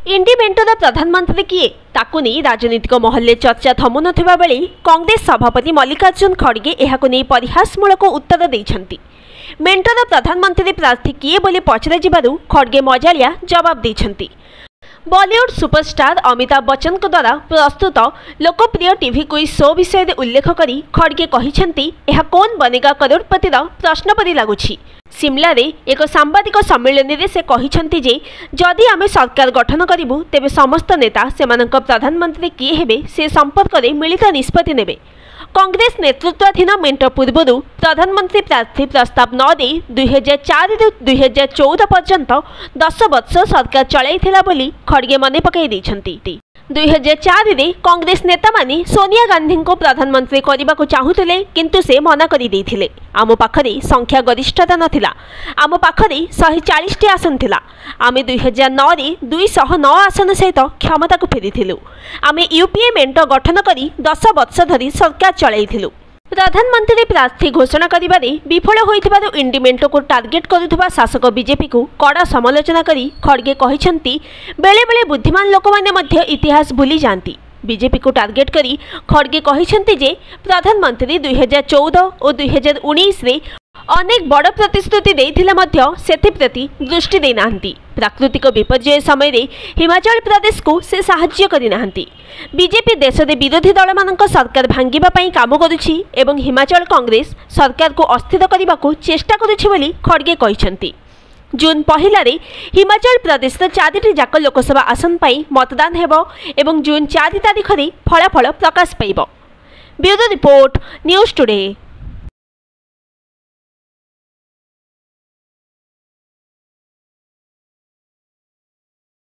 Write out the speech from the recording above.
इंडी mentor प्रधानमंत्री किए ताकू नहीं राजनीतिक महल में चर्चा थमु नथिबा बेले कांग्रेस सभापति मल्लिकार्जुन खड़गे एहाकु नहीं परिहासमूलक उत्तर देइछंती। मेंटर प्रधानमंत्री प्रार्थी किए बोली पचरा जिबारु खड़गे मजालिया जवाब देइछंती। बॉलीवुड सुपरस्टार अमिताभ बच्चन को द्वारा प्रस्तुत लोकप्रिय टीवी क्विज शो विषय में उल्लेख करी खड़गे कहिछंती एहा कौन बनेगा करोड़पतिर प्रश्न परि लागुछि। सिमला रे एक सांबादिक सम्मेलन में से कहिछंती जे जदि आमे सरकार गठन करिबु तेबे समस्त नेता सेमानक प्रधानमंत्री किए हेबे से संपर्क में मिलित निष्पत्ति नेबे। कांग्रेस नेतृत्वाधीन मेंटर पूर्व प्रधानमंत्री प्रार्थी प्रस्ताव न दे 2004 रु 2014 पर्यंत 10 वर्ष सरकार चलाइथिला बोली खड़गे मने पकाई दैछंती। 2004 रे कांग्रेस नेता माने सोनिया गांधी को प्रधानमंत्री करने को चाहूले किंतु से मना करि दैथिले। आम पाखरे संख्या गरिष्ठता नथिला, आम पाखरे 140 टी आसन थिला। आमे 2009 रे 209 आसन सहित क्षमता को फेरिथिलु। आमे यूपीए मेंट गठन करी 10 वर्ष धरी सरकार चलाइथिलु। प्रधानमंत्री प्रार्थी घोषणा करिबारे विफल होइथिबारु इंडी मेंटो को टार्गेट करुथबा शासक बीजेपी को कड़ा समालोचना करी खड़गे कहिछंती बेले बेले बुद्धिमान लोक माने मध्य इतिहास भूली जांती। बीजेपी को टार्गेट करी खड़गे कहिछंती जे प्रधानमंत्री 2014 और 2019 रे अनेक बड़ प्रतिश्रुति देइथिले मध्य सेथि प्रति दृष्टि देई नाहंती। प्राकृतिक विपर्यय समय रे हिमाचल प्रदेश को से साहाय्य करि नाहंती। बीजेपी देश दे विरोधी दल मानक सरकार भांगिबा पई काम करुछि एवं हिमाचल कांग्रेस सरकार को अस्थिर करबा को चेष्टा करुछि बोली खड़गे कहिछंती। जून पहिला रे हिमाचल प्रदेश 4टी जाक लोकसभा आसन पई मतदान हेबो एवं जून 4 तारिख रे फलाफल प्रकाश पाइबो। Bureau report news today.